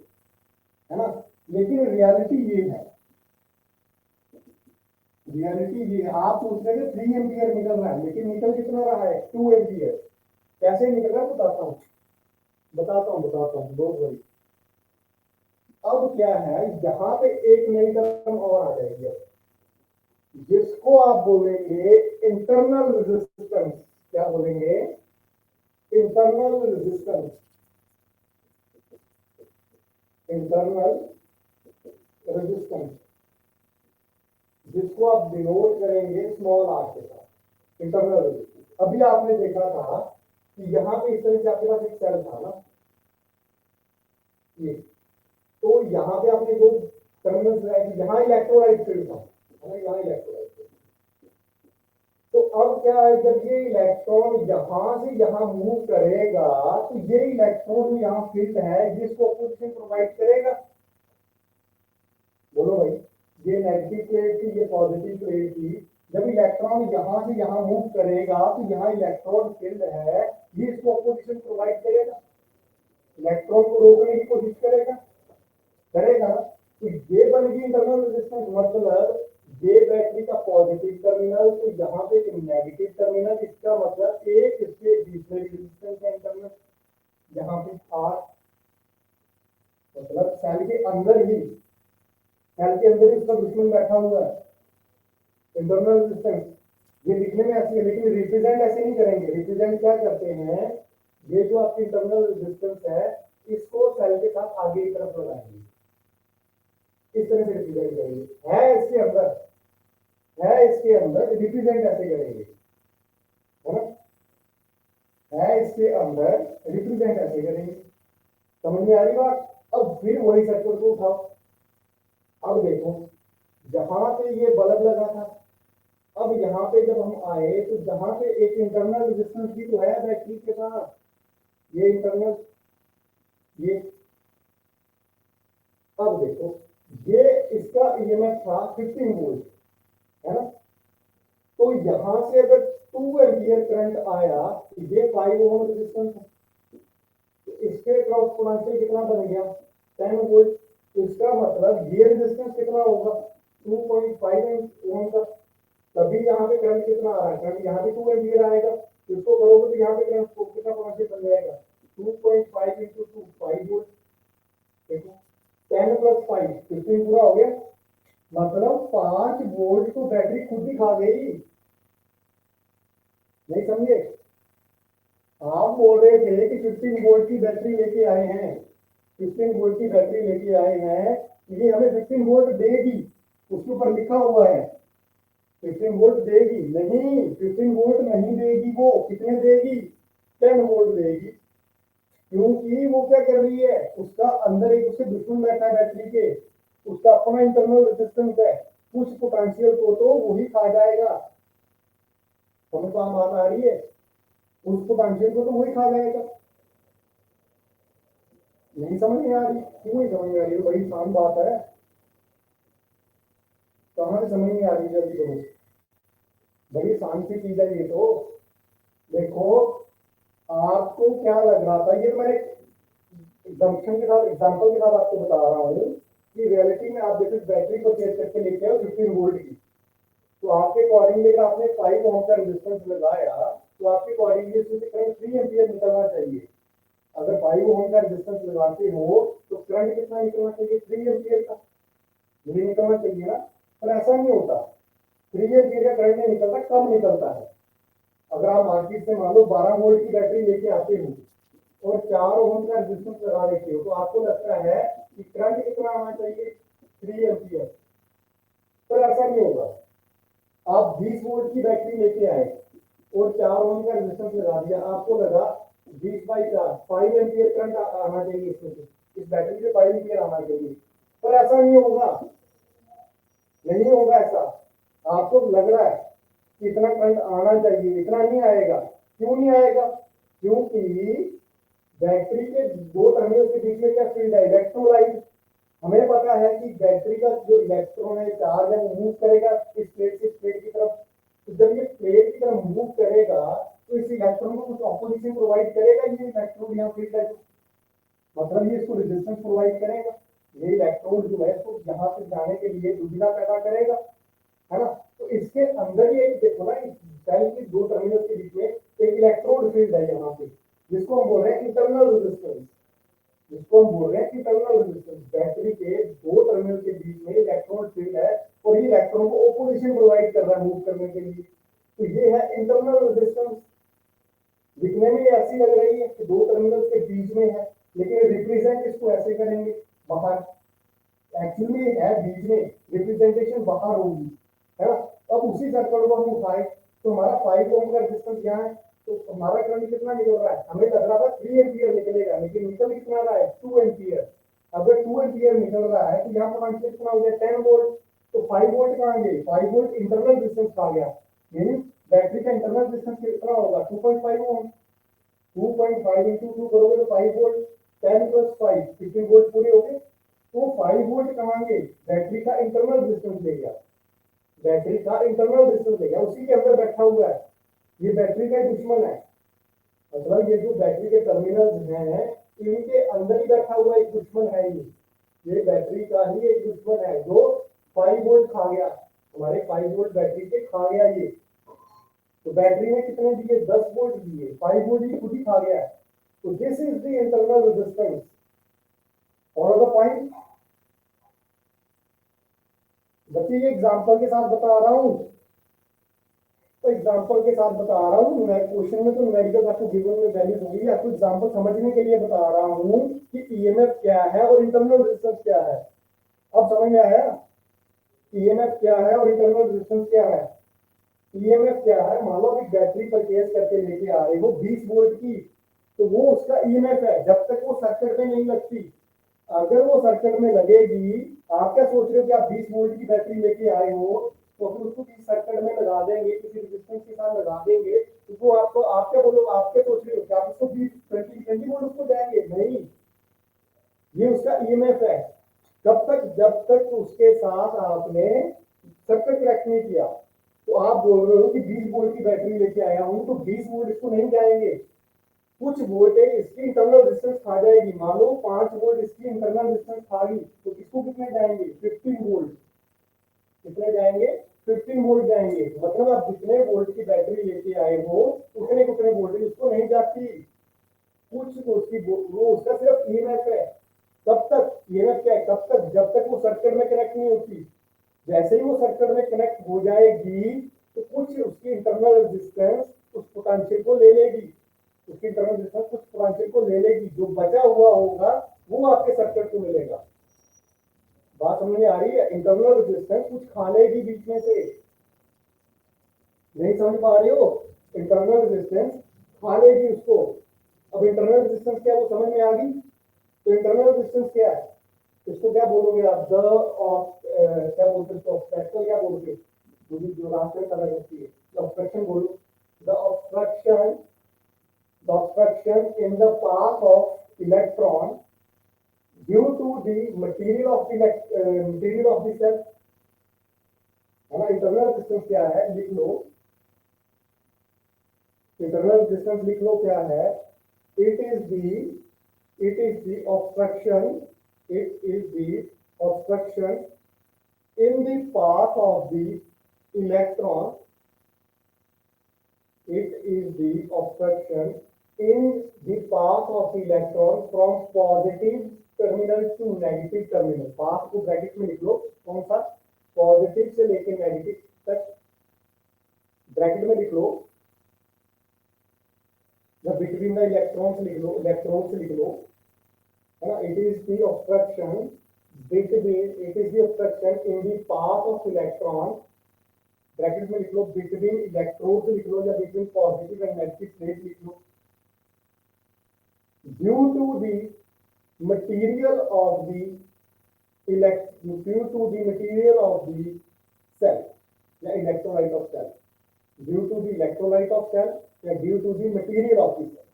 A: है ना। लेकिन रियलिटी ये है, रियलिटी ये है, आप सोच रहे थे 3 एम्पियर निकल रहा है, लेकिन निकल कितना रहा है 2 एम्पियर। कैसे निकल रहा है बताता हूँ, बताता हूँ डोंट वरी। अब क्या है, यहाँ पे एक नई टर्म और आ जाएगी, जिसको आप बोलेंगे इंटरनल रेजिस्टेंस। क्या बोलेंगे, इंटरनल स्मॉल आर के साथ इंटरनल रेजिस्टेंस। अभी आपने देखा था कि यहाँ पे इस तरह से आपके पास एक सेल था ना, ये, तो यहाँ पे आपने जो टर्मिनल्स लगाए थे, यहाँ इलेक्ट्रोलाइट फील्ड था, है ना, यहाँ इलेक्ट्रोलाइट फील्ड। तो अब क्या है, जब ये इलेक्ट्रॉन यहां से यहां मूव करेगा तो ये इलेक्ट्रॉन यहाँ फील्ड है जिसको अपोजिशन प्रोवाइड करेगा। बोलो भाई, ये नेगेटिव प्लेट थी, ये पॉजिटिव प्लेट थी, जब इलेक्ट्रॉन यहां से यहां मूव करेगा तो यहाँ इलेक्ट्रॉन फील्ड है, ये इसको अपोजिशन प्रोवाइड करेगा, इलेक्ट्रॉन को रोकने की कोशिश करेगा, करेगा ना। तो ये बन गई इंटरनल रेजिस्टेंस, मतलब ये बैटरी का पॉजिटिव टर्मिनल, तो यहाँ पे एक नेगेटिव टर्मिनल, इसका मतलब एक इसके बीच में रेजिस्टेंस है इंटरनल, यहाँ पे आर, मतलब सेल के अंदर ही, सेल के अंदर ही इसका दुश्मन बैठा हुआ है, इंटरनल रेजिस्टेंस। ये लिखने में ऐसी है, लेकिन रिप्रेजेंट ऐसे नहीं करेंगे। रिप्रेजेंट क्या करते हैं, ये जो आपकी इंटरनल रेजिस्टेंस है इसको सेल के साथ आगे की तरफ लगाएंगे, इस तरह से रिप्रेजेंट करेंगे। है इसके अंदर, है इसके अंदर, रिप्रेजेंट ऐसे करेंगे, है ना, है इसके अंदर, रिप्रेजेंट ऐसे करेंगे। समझ में आ रही बात। अब फिर वही सर्किट को उठाओ, अब देखो जहां पे ये बल्ब लगा था, अब यहाँ पे जब हम आए तो जहां पे एक इंटरनल रेजिस्टेंस भी तो है बैटरी के साथ, ये इंटरनल, ये, अब देखो ये इसका ईएमएफ था 15 वोल्ट, है ना, तो यहां से अगर 2 एम्पियर करंट आया, ये 5 ओम रेजिस्टेंस है, तो इसके क्रॉस पोटेंशियल कितना बन गया, 10 वोल्ट। तो इसका मतलब ये रेजिस्टेंस कितना होगा, 2.5 ओम का। तभी यहाँ पे करंट कितना आ रहा है, करंट यहाँ पे 2 एम्पियर आएगा, इसको करोगे तो यहाँ पे करंट कितना पोटेंशियल बन जाएगा, 2.5 इंटू 2 5 वोल्ट। देखो 10 प्लस 5 15 पूरा हो गया, मतलब 5 वोल्ट तो बैटरी खुद ही खा गई। नहीं समझे, आप बोल रहे थे कि 15 वोल्ट की बैटरी लेके आए हैं, 15 वोल्ट की बैटरी लेके आए हैं, ये हमें 15 वोल्ट देगी, उसके ऊपर लिखा हुआ है 15 वोल्ट देगी, नहीं 15 वोल्ट नहीं देगी, वो कितने देगी, 10 वोल्ट देगी, क्योंकि वो क्या कर रही है, उसका अंदर एक उससे दुश्मन बैठा है बैटरी के, उसका अपना इंटरनल रेजिस्टेंस है, कुछ पोटेंशियल को तो वही खा जाएगा। समझ में बात आ रही है, उस पोटेंशियल को तो वही खा जाएगा। नहीं समझ में आ रही, क्यों नहीं समझ में आ रही, बड़ी आसान बात है, कहां से समझ में आ रही है अभी, तो बड़ी आसान सी चीज है ये तो। देखो आपको क्या लग रहा था, ये तो मैंने एग्जाम्पल के साथ आपको बता रहा हूँ कि रियलिटी में आप देखो बैटरी को चेक करके लेके आओ 15 वोल्ट की, तो आपके अकॉर्डिंगली अगर आपने 5 ओम का रेजिस्टेंस लगाया तो आपके अकॉर्डिंगली इसमें से करंट 3 एम्पियर निकलना चाहिए। अगर 5 ओम का रेजिस्टेंस लगाते हो तो करंट कितना निकलना चाहिए, 3 एम्पियर का, ये निकलना चाहिए ना, पर ऐसा नहीं होता, 3 एम्पियर का करंट नहीं निकलता, कम निकलता है। अगर आप मार्केट से मान लो 12 वोल्ट की बैटरी लेके आते हो और 4 ओम का रेजिस्टेंस लगा देते हो, तो आपको लगता है कि करंट कितना आना चाहिए, 3 एम्पियर, पर ऐसा नहीं होगा। आप 20 वोल्ट की बैटरी लेके आए और 4 ओम का रेजिस्टेंस लगा दिया, आपको लगा 20/4 5 एम्पियर करंट आना चाहिए, इसमें से इस बैटरी से 5 एम्पियर आना चाहिए, पर ऐसा नहीं होगा, नहीं होगा ऐसा। आपको लग रहा है कि इतना करंट आना चाहिए, इतना नहीं आएगा। क्यों नहीं आएगा, क्योंकि बैटरी के दो टर्मिनल के बीच में क्या फील्ड है, इलेक्ट्रोलाइट। हमें पता है कि बैटरी का जो इलेक्ट्रॉन है, चार्ज है, वो मूव करेगा इस प्लेट से इस प्लेट की तरफ, तो जब ये प्लेट की तरफ मूव करेगा तो इस इलेक्ट्रॉन को कुछ ऑपोजिशन प्रोवाइड करेगा, ये इलेक्ट्रॉन यहाँ फील्ड है, मतलब ये इसको रेजिस्टेंस प्रोवाइड करेगा, ये इलेक्ट्रॉन जो है इसको यहाँ से जाने के लिए दुविधा पैदा करेगा, है ना। तो इसके अंदर ही एक देखो ना, सेल के दो टर्मिनल के बीच में एक इलेक्ट्रोड फील्ड है यहाँ पे, जिसको हम बोल रहे हैं इंटरनल रेजिस्टेंस, जिसको हम बोल रहे हैं इंटरनल रेजिस्टेंस। बैटरी के दो टर्मिनल के बीच में इलेक्ट्रोड फील्ड है और ये इलेक्ट्रॉन को ऑपोजिशन प्रोवाइड कर रहा है मूव करने के लिए, तो ये है इंटरनल रेजिस्टेंस। दिखने में ऐसी लग रही है कि दो टर्मिनल के बीच में है, लेकिन रिप्रेजेंट इसको ऐसे करेंगे बाहर, एक्चुअली है बीच में, रिप्रेजेंटेशन बाहर होगी, है ना। अब उसी सर्किट को हम उठाए तो हमारा 5 ओम का रेजिस्टेंस क्या है, तो हमारा करंट कितना निकल रहा है, हमें लग रहा था 3 एम्पियर निकलेगा, लेकिन निकल कितना रहा है 2 एम्पियर। अगर 2 एम्पियर निकल रहा है तो यहाँ पोटेंशियल कितना हो गया 10 वोल्ट। तो 5 वोल्ट कहाँ गए, 5 वोल्ट इंटरनल रेजिस्टेंस आ गया, मींस बैटरी का इंटरनल रेजिस्टेंस कितना होगा 2.5 ओम। 2.5 इंटू 2 करोगे तो 5 वोल्ट, 10 प्लस 5 15 वोल्ट पूरे हो गए। तो 5 वोल्ट कहाँ गए, बैटरी का इंटरनल रेजिस्टेंस ले गया, बैटरी का इंटरनल रेजिस्टेंस ले गया, उसी के अंदर बैठा हुआ है, ये बैटरी का दुश्मन है। मतलब ये जो बैटरी के टर्मिनल्स हैं इनके अंदर ही बैठा हुआ एक दुश्मन है, ये बैटरी का ही एक दुश्मन है जो 5 वोल्ट खा गया, हमारे 5 वोल्ट बैटरी के खा गया ये। तो बैटरी में कितने दिए 10 वोल्ट दिए, 5 वोल्ट ही खुद ही खा गया है। तो this is the internal resistance. और द पॉइंट बच्चे ये एग्जांपल के साथ बता रहा हूं, तो एग्जांपल के साथ बता रहा हूँ, मैं क्वेश्चन में तो न्यूमेरिकल आपको गिवन में वैल्यूज होगी, आपको एग्जांपल समझने के लिए बता रहा हूँ कि ईएमएफ क्या है और इंटरनल रेजिस्टेंस क्या है। अब समझ में आया ईएमएफ क्या है और इंटरनल रेजिस्टेंस क्या है। ईएमएफ क्या है, मान लो एक बैटरी परचेज करके लेके आ रहे हो 20 वोल्ट की, तो वो उसका ईएमएफ है जब तक वो सर्किट में नहीं लगती। अगर वो सर्किट में लगेगी, आप क्या सोच रहे हो कि आप 20 वोल्ट की बैटरी लेके आए हो तो फिर उसको किसी सर्किट में लगा देंगे, किसी रेजिस्टेंस के साथ लगा देंगे, तो वो आपको, आप क्या बोलो, आप क्या सोच रहे हो कि आप उसको 20 वोल्ट उसको जाएंगे, नहीं, ये उसका ईएमएफ है। कब तक, जब तक उसके साथ आपने सर्किट कनेक्ट नहीं किया। तो आप बोल रहे हो कि 20 वोल्ट की बैटरी लेके आया हूं तो 20 वोल्ट इसको नहीं जाएंगे, कुछ वोल्टेज इसकी इंटरनल रेजिस्टेंस खा जाएगी, मान लो 5 वोल्ट इसकी इंटरनल रेजिस्टेंस खा गई, तो इसको कितने जाएंगे 15 वोल्ट, कितने जाएंगे 15 वोल्ट जाएंगे। मतलब आप जितने वोल्ट की बैटरी लेके आए हो उतने कितने वोल्टेज उसको नहीं जाती, कुछ उसकी वो उसका सिर्फ ईएमएफ है। कब तक ईएमएफ क्या है, कब तक, जब तक वो सर्किट में कनेक्ट नहीं होती। जैसे ही वो सर्किट में कनेक्ट हो जाएगी तो कुछ उसकी इंटरनल रेजिस्टेंस उस पोटेंशियल को ले लेगी, उसकी इंटरनल रेजिस्टेंस कुछ पोटेंशियल को ले लेगी, जो बचा हुआ होगा वो आपके सर्किट को मिलेगा। बात समझ में आ रही है, इंटरनल रेजिस्टेंस कुछ खा लेगी बीच में से, नहीं समझ पा रहे हो, इंटरनल रेजिस्टेंस खा लेगी उसको। अब इंटरनल रेजिस्टेंस क्या है वो समझ में आ गई। तो इंटरनल रेजिस्टेंस क्या है, इसको क्या बोलोगे आप, द क्या बोलते हैं, ऑब्स्ट्रक्शन क्या बोलोगे, जो रास्ते में कदर करती है, ऑब्स्ट्रक्शन बोलो, the obstruction, the obstruction in the path of electron due to the material of material of the cell, है ना। इंटरनल रेजिस्टेंस क्या है लिख लो, इंटरनल रेजिस्टेंस लिख लो क्या है, it is the obstruction, it is the obstruction in the path of the electron, it is the obstruction in the path of electron from positive terminal to negative terminal। Path को bracket में लिख लो, कौन सा, positive से लेकर negative तक bracket में लिख लो, या बिटवीन द इलेक्ट्रॉन्स लिख लो, इलेक्ट्रॉन्स लिख लो, है ना। It is the obstruction between, it is the obstruction in the path of electron, bracket में लिख लो, बिटवीन इलेक्ट्रोड लिख लो, या between positive and negative plate लिख लो, due to the material of the due to the material of the cell या electrolyte of cell, due to the electrolyte of cell या due to the material of the cell,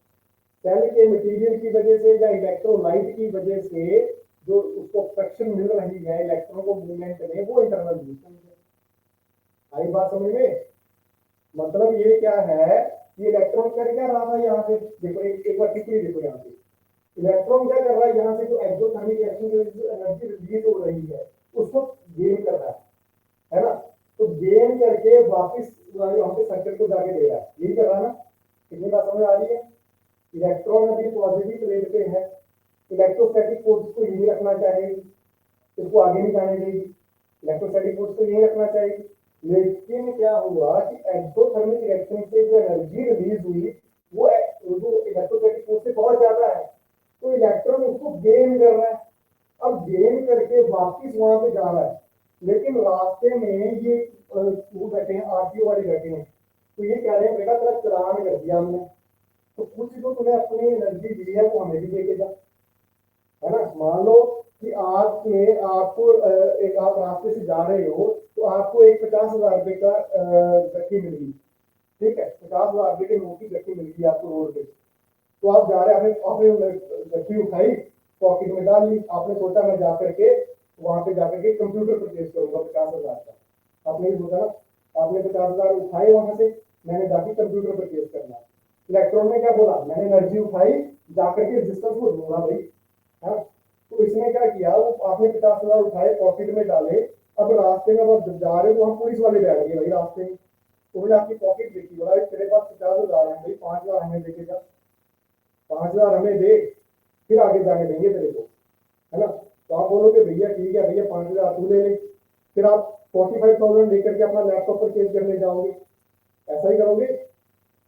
A: cell के material की वजह से या electrolyte की वजह से जो उसको ऑब्स्ट्रक्शन मिल रही है इलेक्ट्रॉन को मूवमेंट में, वो इंटरनल रेजिस्टेंस है। आई बात समझ में, मतलब ये क्या है, ये इलेक्ट्रॉन कर क्या रहा था यहाँ से, देखो एक बार ठीक है, देखो यहाँ पे इलेक्ट्रॉन क्या कर रहा है, यहाँ से जो एक्सोथर्मिक रिएक्शन की वजह से एनर्जी रिलीज हो रही है उसको गेन कर रहा है ना। तो गेन करके वापस यहाँ पे सर्किट को जाके दे रहा है, यही कर रहा है ना। कितनी बात समझ आ रही है, इलेक्ट्रॉन अभी पॉजिटिव प्लेट पे है, इलेक्ट्रोस्टैटिक फोर्स को यही रखना चाहेगी, इसको आगे नहीं जाने देगी, इलेक्ट्रोस्टैटिक फोर्स को यही रखना चाहेगी। लेकिन क्या हुआ कि एक्सोथर्मिक रिएक्शन से जो एनर्जी रिलीज हुई वो जो इलेक्ट्रोस्टैटिक फोर्स से बहुत ज्यादा है, तो इलेक्ट्रॉन उसको गेन कर रहा है। अब गेन करके वापिस वहां पे जा रहा है, लेकिन रास्ते में ये वो बैठे हैं, आरटीओ वाले बैठे हैं, तो ये कह रहे हैं बेटा तेरा चलान कर दिया हमने, तो कुछ जो तुम्हें अपनी एनर्जी दी है वो हमें भी देके जा, है ना। मान लो कि आपके आपको एक आप रास्ते से जा रहे हो, तो आपको एक 50,000 रुपए का गट्टी मिल गई, ठीक है, 50,000 रुपए के नोट की गट्टी मिल गई आपको रोड पे, तो आप जा रहे हैं, आपने आपने गट्टी उठाई, पॉकेट में डाल ली, आपने सोचा मैं जा करके वहां पे जाकर के कंप्यूटर परचेज करूंगा 50,000 का, आपने सोचा ना, आपने 50,000 उठाए वहां से, मैंने जाके कंप्यूटर परचेज करना। इलेक्ट्रॉन ने क्या बोला, मैंने एनर्जी उठाई, जाकर के रेजिस्टेंस को ढूंढा भाई, है। तो इसने क्या किया, वो आपने 50,000 उठाए पॉकेट में डाले, अब रास्ते में जब जा रहे हो तो हम पुलिस वाले बैठ गए भाई रास्ते में, उन्होंने आपकी पॉकेट देखी, बोला तेरे पास 50,000 है भाई, 5,000 हमें देखेगा, 5,000 हमें दे, फिर आगे जाने देंगे तेरे को, है ना। तो आप बोलोगे भैया ठीक है भैया 5,000 तू ले ले, फिर आप 45,000 लेकर के अपना लैपटॉप परचेज करने जाओगे, ऐसा ही करोगे।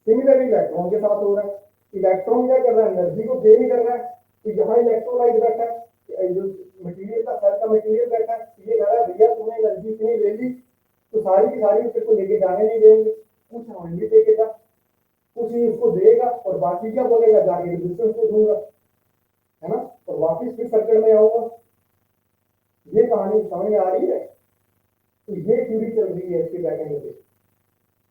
A: सिमिलरली इलेक्ट्रॉन के साथ हो रहा है, इलेक्ट्रॉन क्या कर रहा है, एनर्जी को गेन कर रहा है, तो यहाँ इलेक्ट्रोलाइट बैठा है, जो मटेरियल का सर का मटेरियल बैठा है, ये कह रहा है भैया तुमने एनर्जी इतनी ले ली, तो सारी की सारी तेरे को लेके जाने नहीं देंगे, कुछ हमें भी देगा, कुछ ही उसको देगा, और बाकी क्या बोलेगा, जाके रेजिस्टेंस को दूंगा, है ना, और वापिस फिर सर्किट में आऊंगा। ये कहानी समझ में आ रही है, तो ये थ्योरी चल रही है इसके बैकएंड पे,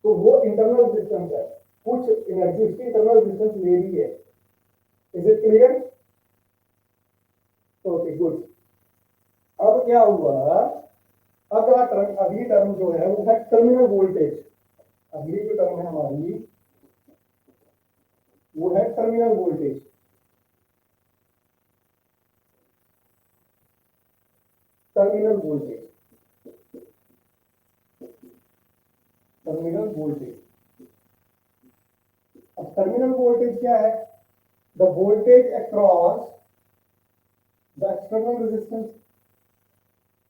A: तो वो इंटरनल रेजिस्टेंस है, कुछ एनर्जी उसकी इंटरनल रेजिस्टेंस ले रही है। Is it clear? Okay good. अब क्या हुआ, अगला टर्म, अगली टर्म जो है वो है टर्मिनल वोल्टेज, अगली जो टर्म है हमारी वो है terminal voltage. Terminal voltage, terminal voltage, अब टर्मिनल वोल्टेज क्या है, the voltage across the external resistance,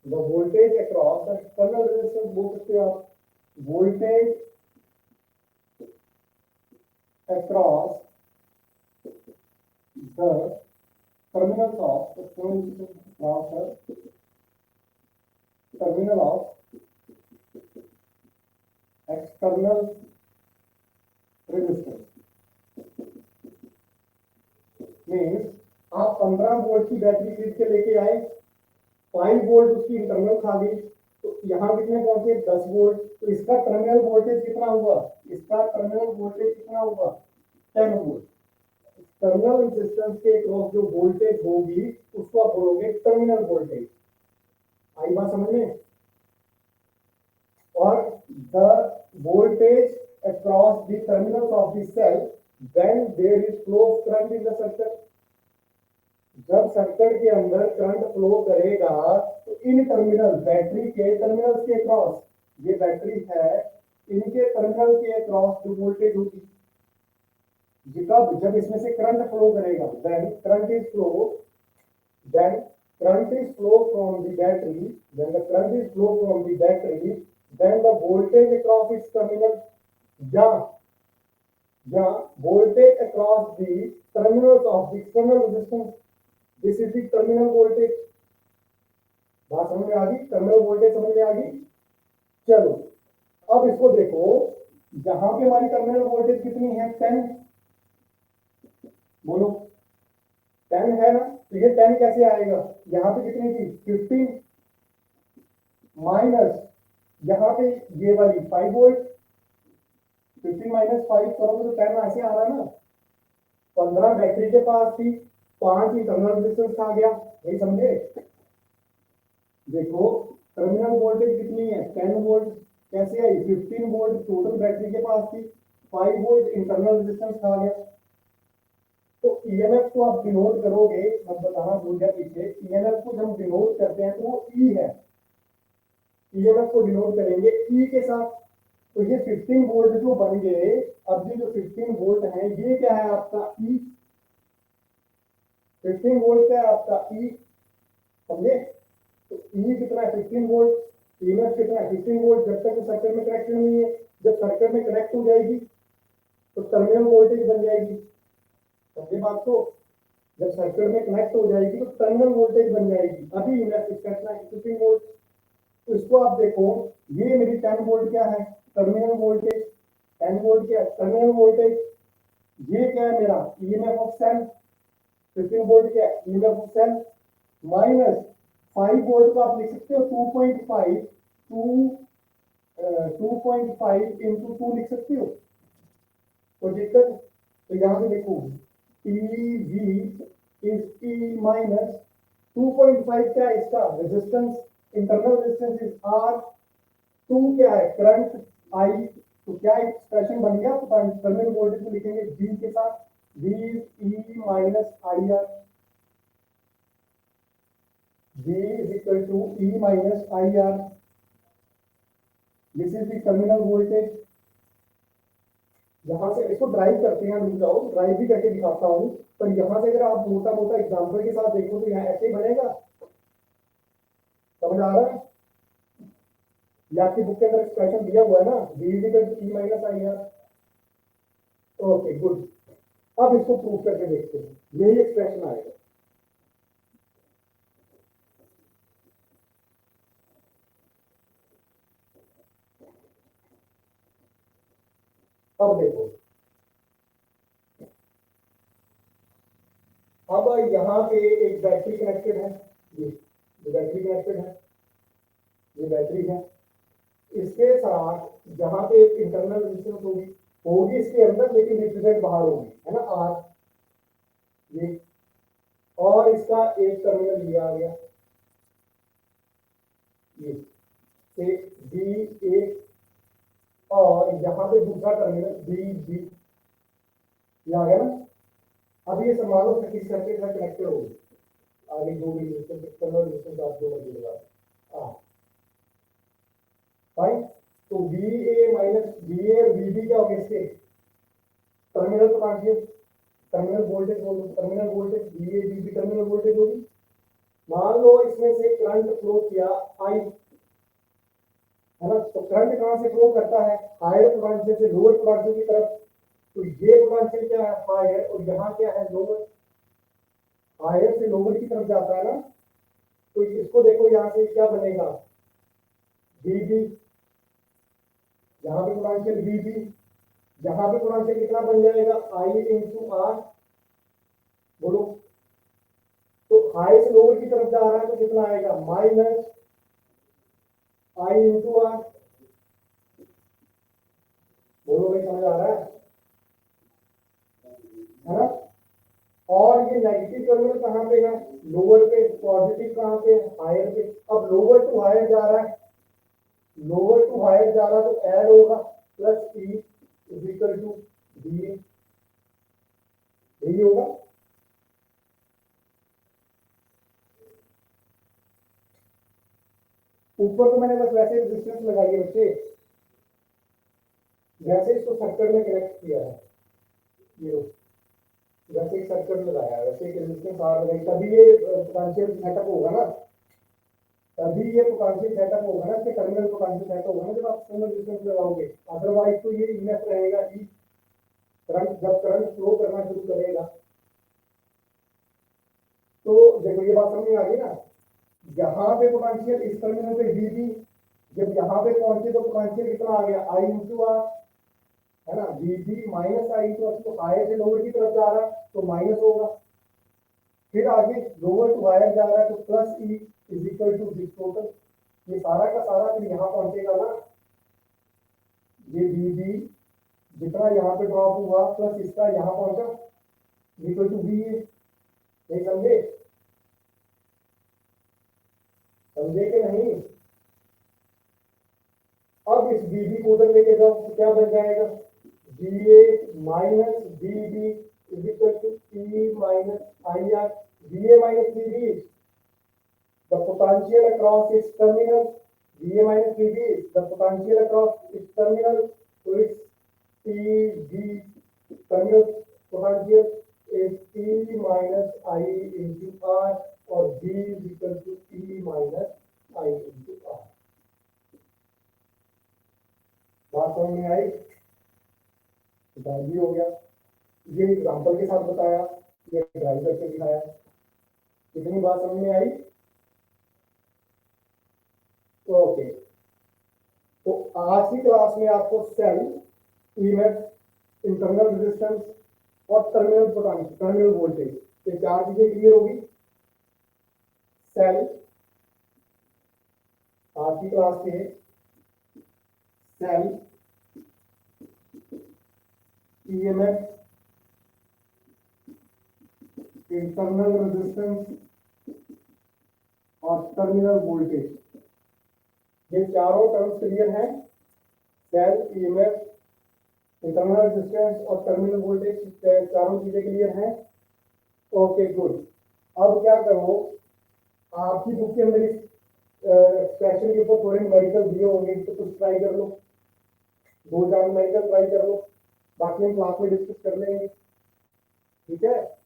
A: the voltage across the external resistance बोल सकते हो आप, voltage across the terminals of terminal of external resistance means आप 15 वोल्ट की battery खरीद के लेके आए, 5 वोल्ट उसकी इंटरनल खा गई, तो यहाँ कितने पहुंचे 10 वोल्ट, तो इसका टर्मिनल वोल्टेज कितना हुआ, इसका टर्मिनल वोल्टेज कितना हुआ 10 वोल्ट। टर्मिनल रेजिस्टेंस के क्रॉस जो वोल्टेज होगी उसको आप बोलोगे टर्मिनल वोल्टेज, आई बात समझ में। और the voltage across the terminals of the cell when there is flow of current in the circuit, जब सर्किट के अंदर करंट फ्लो करेगा तो इन टर्मिनल, बैटरी के टर्मिनल्स के क्रॉस, ये बैटरी है, इनके टर्मिनल के क्रॉस जो वोल्टेज होगी, जब इसमें से करंट फ्लो करेगा, then current is flow from the battery, when the current is flow from the battery, then the voltage across its terminal, या voltage across the terminals of the external resistance, this is the terminal voltage। बात समझ में आ गई, terminal voltage समझ में आ गई। चलो अब इसको देखो, जहां पे हमारी टर्मिनल वोल्टेज कितनी है 10, बोलो 10 है ना, तो ये 10 कैसे आएगा, यहां पे कितनी थी 15 माइनस यहां पे ये वाली 5 वोल्ट, 15 माइनस 5 करोगे तो 10 ऐसे आ रहा ना, 15 बैटरी के पास थी, 5 इंटरनल रेजिस्टेंस आ गया, यही समझे। देखो टर्मिनल वोल्टेज कितनी है 10 वोल्ट, कैसे आई 15 वोल्ट टोटल बैटरी के पास थी, 5 वोल्ट इंटरनल रेजिस्टेंस आ गया। तो ईएमएफ को आप डिनोट करोगे, मैं बताना भूल गया पीछे, ईएमएफ को जब डिनोट करते हैं तो वो ई है, ईएमएफ को डिनोट करेंगे ई के साथ, तो ये 15 वोल्ट जो बन गए, अब ये जो 15 वोल्ट है ये क्या है आपका ई, 15 वोल्ट क्या है आपका ई, समझे। तो ई कितना है 15 वोल्ट, ईएमएफ कितना है 15 वोल्ट, जब तक सर्किट में कनेक्ट नहीं है, जब सर्किट में कनेक्ट हो जाएगी तो टर्मिनल वोल्टेज बन जाएगी, समझे बात को, जब सर्किट में कनेक्ट हो जाएगी तो टर्मिनल वोल्टेज बन जाएगी, अभी ईएमएफ कितना है 15 वोल्ट। तो इसको आप देखो, ये मेरी 10 वोल्ट क्या है, टर्मिनल वोल्टेज, 10 वोल्ट क्या है टर्मिनल वोल्टेज। ये क्या है मेरा ईएमएफ ऑफ सेल, 15 वोल्ट क्या है EMF of cell, minus 5 volt को आप लिख सकते हो 2.5 2.5 इंटू 2 लिख सकते हो, कोई दिक्कत। तो यहां से देखो T V is T minus 2.5 क्या है इसका resistance, internal resistance is R, 2 क्या है करंट आई। तो क्या एक्सप्रेशन बन गया, टर्मिनल वोल्टेज को लिखेंगे V के साथ, V E minus I R, V is equal to E minus I R, this is the terminal voltage. यहां से इसको ड्राइव करते हैं, रुक जाओ ड्राइव भी करके दिखाता हूं। पर यहां से अगर आप मोटा मोटा एग्जांपल के साथ देखो तो यहाँ ऐसे ही बनेगा, समझ आ रहा है। ये आपकी बुक के अंदर एक्सप्रेशन दिया हुआ है ना, V is equal to E minus I R. Okay good, अब इसको प्रूव करके देखते हैं, यही एक्सप्रेशन आएगा। अब देखो, अब यहाँ पे एक बैटरी कनेक्टेड है, ये बैटरी कनेक्टेड है, ये बैटरी है, इसके साथ जहां पे एक इंटरनल रेजिस्टेंस होगी, होगी इसके अंदर लेकिन रिप्रेजेंट बाहर होगी, है ना आर, ये, और इसका एक टर्मिनल ये आ गया, ये से बी ए, और यहाँ पे दूसरा टर्मिनल बी बी, ये आ गया ना। अब ये मान लो किस सर्किट में कनेक्टेड होगी, आगे जो भी रेजिस्टेंस एक्सटर्नल रेजिस्टेंस आप जो मर्जी लगा, हाँ फाइन। तो V A minus V A और वी बी क्या होगा इसके टर्मिनल पोटेंशियल, टर्मिनल वोल्टेज बोलो, terminal voltage V A V B terminal voltage होगी। मान लो इसमें से करंट फ्लो किया आई, है ना, तो करंट कहां से फ्लो करता है, हायर पोटेंशियल से लोअर पोटेंशियल की तरफ। तो ये पोटेंशियल क्या है हायर, और यहाँ क्या है लोअर, हायर से लोअर की तरफ जाता है ना। तो इसको देखो यहाँ से क्या बनेगा, वी बी, यहाँ पे पोटेंशियल वी बी, यहाँ पे पोटेंशियल कितना बन जाएगा आई इंटू आर, बोलो। तो हाई से लोअर की तरफ जा रहा है तो कितना आएगा माइनस आई इंटू आर, बोलो भाई समझ आ रहा है ना। और ये नेगेटिव टर्मिनल कहां पे है, लोअर पे, पॉजिटिव कहां पे, हायर पे। अब लोअर टू हायर जा रहा है, लोअर टू हायर जा रहा है तो ऐड होगा plus E is equal to D, यही होगा। ऊपर तो मैंने बस वैसे रेजिस्टेंस लगाई है बच्चे, वैसे इसको सर्किट में कनेक्ट किया है, ये वैसे एक सर्किट लगाया है, वैसे एक रेजिस्टेंस आर लगाई, तभी ये पोटेंशियल सेटअप होगा ना, तभी ये पोटेंशियल सेटअप होगा ना, इसके टर्मिनल पोटेंशियल सेटअप होगा ना जब आप एक्सटर्नल रेजिस्टेंस लगाओगे। अदरवाइज तो ये ईएमएफ रहेगा ई, करंट जब करंट फ्लो करना शुरू करेगा। तो देखो ये बात समझ में आ गई ना, यहाँ पे पोटेंशियल इस टर्मिनल पे वीबी, जब यहाँ पे पहुंचे तो पोटेंशियल कितना आ गया आई इंटू आर, है ना, वीबी माइनस आई, तो हायर से लोअर की तरफ जा रहा है तो माइनस होगा, फिर आगे लोअर टू हायर जा रहा है तो plus E is equal to this total, ये सारा का सारा फिर यहाँ पहुंचेगा ना, ये वीबी जितना यहाँ पे ड्रॉप हुआ प्लस इसका यहाँ पहुंचा इक्वल टू वी, नहीं समझे, समझे कि नहीं। अब इस बीबी को उधर लेके जाओ तो क्या बन जाएगा, B A minus B B is equal to E minus I R, B A minus B B the potential across its terminal, Va minus Vb is the potential across its terminal, so its Pv terminal potential is E minus I into R, or V is equal to E minus I into R. बात समझ में आई, भी हो गया, ये example के साथ बताया, ये ड्राइव करके दिखाया, कितनी बात समझ में आई। ओके तो आज की क्लास में आपको सेल, ईएमएफ, इंटरनल रेजिस्टेंस और टर्मिनल वोल्टेज, ये चार चीजें क्लियर होगी। सेल आज की क्लास के सेल, ईएमएफ, इंटरनल रेजिस्टेंस और टर्मिनल वोल्टेज, ये चारों टर्म्स क्लियर हैं। सेल, ईएमएफ, इंटरनल रेजिस्टेंस और टर्मिनल वोल्टेज, चारों चीजें क्लियर हैं। Okay good. अब क्या करो, आपकी बुक के अंदर एक्सप्रेशन के ऊपर थोड़े न्यूमेरिकल दिए होंगे, तो कुछ ट्राई कर लो, दो चार न्यूमेरिकल ट्राई कर लो, बाकी हम क्लास में डिस्कस कर लेंगे, ठीक है।